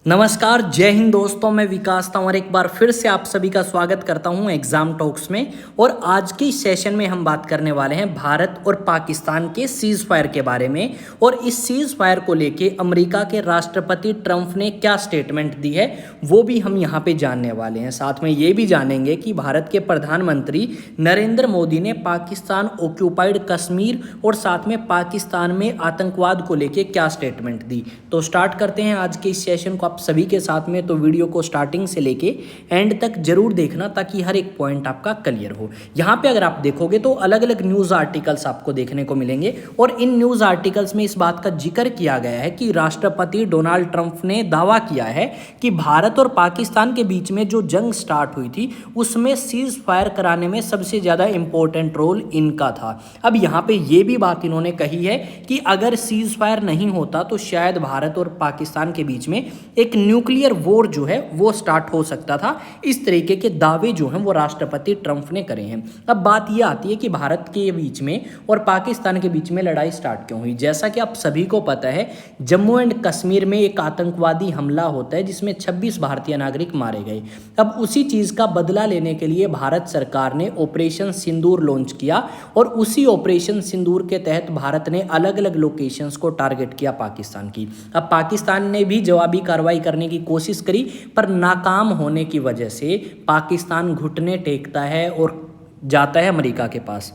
नमस्कार, जय हिंद दोस्तों। मैं विकास था और एक बार फिर से आप सभी का स्वागत करता हूं एग्जाम टॉक्स में। और आज के सेशन में हम बात करने वाले हैं भारत और पाकिस्तान के सीज फायर के बारे में। और इस सीज फायर को लेके अमेरिका के राष्ट्रपति ट्रंप ने क्या स्टेटमेंट दी है वो भी हम यहाँ पे जानने वाले हैं। साथ में ये भी जानेंगे कि भारत के प्रधानमंत्री नरेंद्र मोदी ने पाकिस्तान ऑक्यूपाइड कश्मीर और साथ में पाकिस्तान में आतंकवाद को लेके क्या स्टेटमेंट दी। तो स्टार्ट करते हैं आज के इस सेशन को आप सभी के साथ में। तो वीडियो को स्टार्टिंग से लेके एंड तक जरूर देखना ताकि हर एक पॉइंट आपका क्लियर हो। यहाँ पे अगर आप देखोगे तो अलग अलग न्यूज़ आर्टिकल्स आपको देखने को मिलेंगे और इन न्यूज़ आर्टिकल्स में इस बात का जिक्र किया गया है कि राष्ट्रपति डोनाल्ड ट्रंप ने दावा किया है कि भारत और पाकिस्तान के बीच में जो जंग स्टार्ट हुई थी उसमें सीज फायर कराने में सबसे ज़्यादा इंपॉर्टेंट रोल इनका था। अब यहाँ पे ये भी बात इन्होंने कही है कि अगर सीज फायर नहीं होता तो शायद भारत और पाकिस्तान के बीच में एक न्यूक्लियर वॉर जो है वो स्टार्ट हो सकता था। इस तरीके के दावे जो हैं वो राष्ट्रपति ट्रंप ने करे हैं। अब बात ये आती है कि भारत के बीच में और पाकिस्तान के बीच में लड़ाई स्टार्ट क्यों हुई। जैसा कि आप सभी को पता है, जम्मू एंड कश्मीर में एक आतंकवादी हमला होता है जिसमें 26 भारतीय नागरिक मारे गए। अब उसी चीज़ का बदला लेने के लिए भारत सरकार ने ऑपरेशन सिंदूर लॉन्च किया और उसी ऑपरेशन सिंदूर के तहत भारत ने अलग अलग लोकेशंस को टारगेट किया पाकिस्तान की। अब पाकिस्तान ने भी जवाबी कार्रवाई करने की कोशिश करी पर नाकाम होने की वजह से पाकिस्तान घुटने टेकता है और जाता है अमेरिका के पास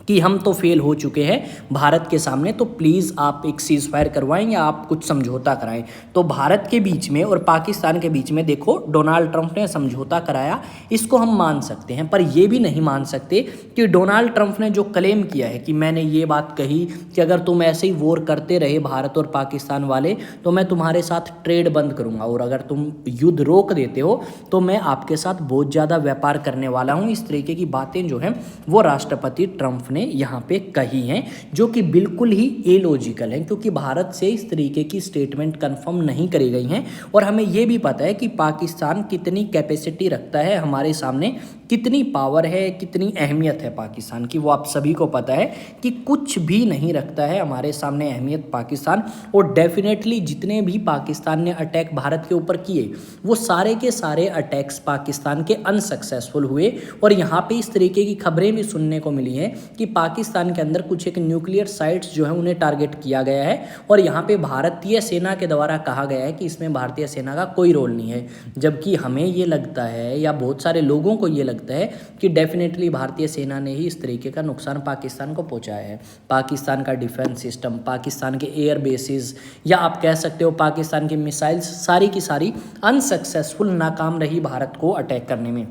कि हम तो फेल हो चुके हैं भारत के सामने, तो प्लीज़ आप एक सीज फायर करवाएं या आप कुछ समझौता कराएं। तो भारत के बीच में और पाकिस्तान के बीच में देखो डोनाल्ड ट्रंप ने समझौता कराया, इसको हम मान सकते हैं। पर यह भी नहीं मान सकते कि डोनाल्ड ट्रंप ने जो क्लेम किया है कि मैंने ये बात कही कि अगर तुम ऐसे ही वॉर करते रहे भारत और पाकिस्तान वाले तो मैं तुम्हारे साथ ट्रेड बंद करूँगा और अगर तुम युद्ध रोक देते हो तो मैं आपके साथ बहुत ज़्यादा व्यापार करने वाला हूँ। इस तरीके की बातें जो हैं वो राष्ट्रपति ट्रंप ने यहाँ पे कही हैं जो कि बिल्कुल ही इलॉजिकल है, क्योंकि भारत से इस तरीके की स्टेटमेंट कंफर्म नहीं करी गई हैं। और हमें ये भी पता है कि पाकिस्तान कितनी कैपेसिटी रखता है हमारे सामने, कितनी पावर है, कितनी अहमियत है पाकिस्तान की, वो आप सभी को पता है कि कुछ भी नहीं रखता है हमारे सामने अहमियत पाकिस्तान। और डेफिनेटली जितने भी पाकिस्तान ने अटैक भारत के ऊपर किए वो सारे के सारे अटैक्स पाकिस्तान के अनसक्सेसफुल हुए। और यहाँ पे इस तरीके की खबरें भी सुनने को मिली हैं कि पाकिस्तान के अंदर कुछ एक न्यूक्लियर साइट्स जो है उन्हें टारगेट किया गया है और यहाँ पे भारतीय सेना के द्वारा कहा गया है कि इसमें भारतीय सेना का कोई रोल नहीं है। जबकि हमें ये लगता है या बहुत सारे लोगों को ये लगता है कि डेफिनेटली भारतीय सेना ने ही इस तरीके का नुकसान पाकिस्तान को पहुंचाया है। पाकिस्तान का डिफेंस सिस्टम, पाकिस्तान के एयर बेसिस या आप कह सकते हो पाकिस्तान की मिसाइल्स सारी की सारी अनसक्सेसफुल, नाकाम रही भारत को अटैक करने में।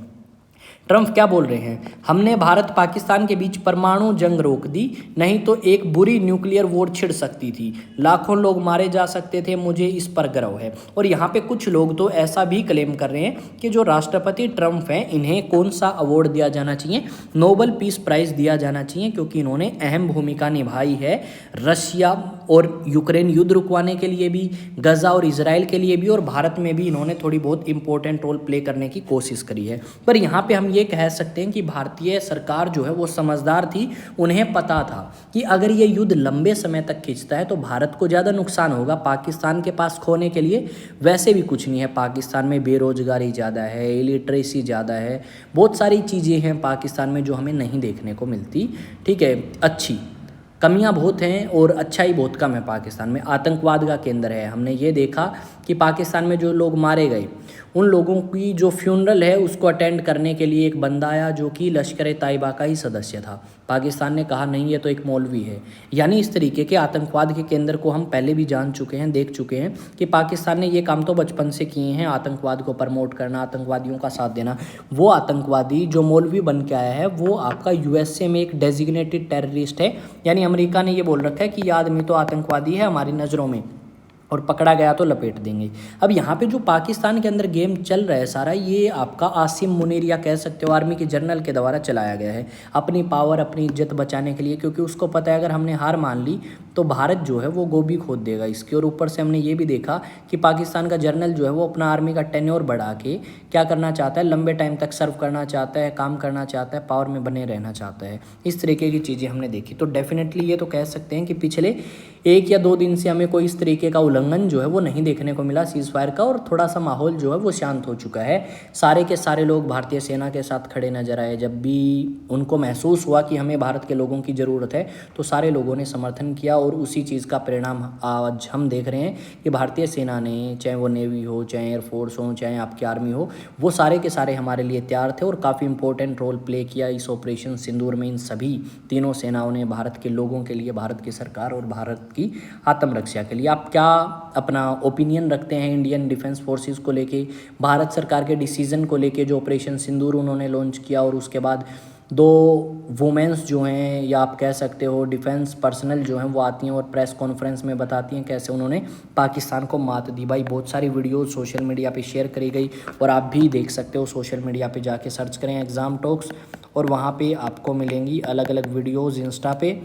ट्रंप क्या बोल रहे हैं, हमने भारत पाकिस्तान के बीच परमाणु जंग रोक दी, नहीं तो एक बुरी न्यूक्लियर वॉर छिड़ सकती थी, लाखों लोग मारे जा सकते थे, मुझे इस पर गर्व है। और यहाँ पे कुछ लोग तो ऐसा भी क्लेम कर रहे हैं कि जो राष्ट्रपति ट्रंप हैं इन्हें कौन सा अवार्ड दिया जाना चाहिए, नोबेल पीस प्राइज़ दिया जाना चाहिए, क्योंकि इन्होंने अहम भूमिका निभाई है रशिया और यूक्रेन युद्ध रुकवाने के लिए भी, गजा और इजराइल के लिए भी, और भारत में भी इन्होंने थोड़ी बहुत इंपॉर्टेंट रोल प्ले करने की कोशिश करी है। पर यहाँ पे हम ये कह सकते हैं कि भारतीय सरकार जो है वो समझदार थी। उन्हें पता था कि अगर ये युद्ध लंबे समय तक खिंचता है तो भारत को ज़्यादा नुकसान होगा। पाकिस्तान के पास खोने के लिए वैसे भी कुछ नहीं है, पाकिस्तान में बेरोजगारी ज़्यादा है, इलिटरेसी ज़्यादा है, बहुत सारी चीज़ें हैं पाकिस्तान में जो हमें नहीं देखने को मिलती। ठीक है, अच्छी कमियां बहुत हैं और अच्छाई बहुत कम है। पाकिस्तान में आतंकवाद का केंद्र है। हमने ये देखा कि पाकिस्तान में जो लोग मारे गए उन लोगों की जो फ्यूनरल है उसको अटेंड करने के लिए एक बंदा आया जो कि लश्कर तैयबा का ही सदस्य था। पाकिस्तान ने कहा नहीं ये तो एक मौलवी है। यानी इस तरीके के आतंकवाद के केंद्र को हम पहले भी जान चुके हैं, देख चुके हैं कि पाकिस्तान ने ये काम तो बचपन से किए हैं, आतंकवाद को प्रमोट करना, आतंकवादियों का साथ देना। वो आतंकवादी जो मौलवी बन के आया है वो आपका यूएसए में एक डेजिग्नेटेड टेररिस्ट है। यानी अमेरिका ने ये बोल रखा है कि ये आदमी तो आतंकवादी है हमारी नज़रों में, और पकड़ा गया तो लपेट देंगे। अब यहाँ पे जो पाकिस्तान के अंदर गेम चल रहा है सारा, ये आपका आसिम मुनीर या कह सकते हो आर्मी के जनरल के द्वारा चलाया गया है अपनी पावर, अपनी इज्जत बचाने के लिए, क्योंकि उसको पता है अगर हमने हार मान ली तो भारत जो है वो गोभी खोद देगा इसकी। और ऊपर से हमने ये भी देखा कि पाकिस्तान का जनरल जो है वो अपना आर्मी का टेन्योर बढ़ा के क्या करना चाहता है, लंबे टाइम तक सर्व करना चाहता है, काम करना चाहता है, पावर में बने रहना चाहता है। इस तरीके की चीज़ें हमने देखी। तो डेफिनेटली ये तो कह सकते हैं कि पिछले 1 या 2 दिन से हमें कोई इस तरीके का उल्लंघन जो है वो नहीं देखने को मिला सीज़ फायर का, और थोड़ा सा माहौल जो है वो शांत हो चुका है। सारे के सारे लोग भारतीय सेना के साथ खड़े नजर आए। जब भी उनको महसूस हुआ कि हमें भारत के लोगों की ज़रूरत है तो सारे लोगों ने समर्थन किया, और उसी चीज़ का परिणाम आज हम देख रहे हैं कि भारतीय सेना ने, चाहे वो नेवी हो, चाहे एयरफोर्स हो, चाहे आपकी आर्मी हो, वो सारे के सारे हमारे लिए तैयार थे और काफ़ी इंपॉर्टेंट रोल प्ले किया इस ऑपरेशन सिंदूर में। इन सभी तीनों सेनाओं ने भारत के लोगों के लिए, भारत की सरकार और भारत की आत्मरक्षा के लिए। आप क्या अपना ओपिनियन रखते हैं इंडियन डिफेंस फोर्सेस को लेके, भारत सरकार के डिसीजन को लेके जो ऑपरेशन सिंदूर उन्होंने लॉन्च किया, और उसके बाद 2 वुमेंस जो हैं, या आप कह सकते हो डिफेंस पर्सनल जो हैं, वो आती हैं और प्रेस कॉन्फ्रेंस में बताती हैं कैसे उन्होंने पाकिस्तान को मात दी। भाई बहुत सारी वीडियोस सोशल मीडिया पे शेयर करी गई, और आप भी देख सकते हो, सोशल मीडिया पे जाके सर्च करें एग्ज़ाम टॉक्स, और वहाँ पे आपको मिलेंगी अलग अलग वीडियोज़ इंस्टा पे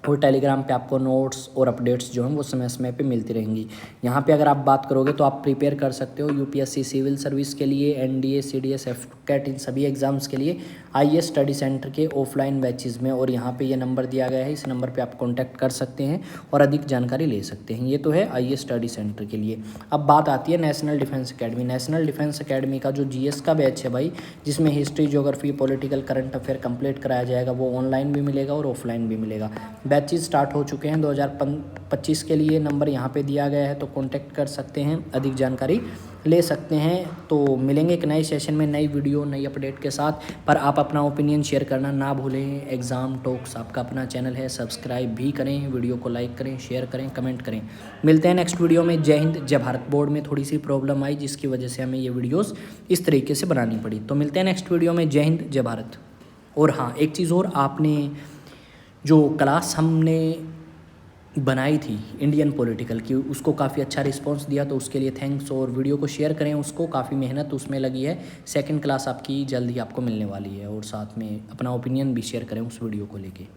और टेलीग्राम पे आपको नोट्स और अपडेट्स जो हैं वो समय समय पे मिलती रहेंगी। यहाँ पे अगर आप बात करोगे तो आप प्रिपेयर कर सकते हो यूपीएससी सिविल सर्विस के लिए, एनडीए, सीडीएस, एफकेट, इन सभी एग्ज़ाम्स के लिए आईएएस स्टडी सेंटर के ऑफलाइन बैचेज़ में, और यहाँ पे ये नंबर दिया गया है, इस नंबर पे आप कॉन्टैक्ट कर सकते हैं और अधिक जानकारी ले सकते हैं। ये तो है आईएएस स्टडी सेंटर के लिए। अब बात आती है national defence academy. National defence academy का जो जीएस का बैच है भाई, जिसमें history, geography, political, current affair complete कराया जाएगा, वो ऑनलाइन भी मिलेगा और ऑफलाइन भी मिलेगा। बैचेज स्टार्ट हो चुके हैं 2025 के लिए, नंबर यहाँ पे दिया गया है, तो कांटेक्ट कर सकते हैं, अधिक जानकारी ले सकते हैं। तो मिलेंगे एक नए सेशन में, नई वीडियो, नई अपडेट के साथ, पर आप अपना ओपिनियन शेयर करना ना भूलें। एग्ज़ाम टॉक्स आपका अपना चैनल है, सब्सक्राइब भी करें, वीडियो को लाइक करें, शेयर करें, कमेंट करें। मिलते हैं नेक्स्ट वीडियो में। जय हिंद जय भारत। बोर्ड में थोड़ी सी प्रॉब्लम आई जिसकी वजह से हमें ये वीडियोज़ इस तरीके से बनानी पड़ी। तो मिलते हैं नेक्स्ट वीडियो में। जय हिंद जय भारत। और हाँ, एक चीज़ और, आपने जो क्लास हमने बनाई थी इंडियन पॉलिटिकल की, उसको काफ़ी अच्छा रिस्पांस दिया, तो उसके लिए थैंक्स। और वीडियो को शेयर करें, उसको काफ़ी मेहनत उसमें लगी है। सेकंड क्लास आपकी जल्द ही आपको मिलने वाली है, और साथ में अपना ओपिनियन भी शेयर करें उस वीडियो को लेके।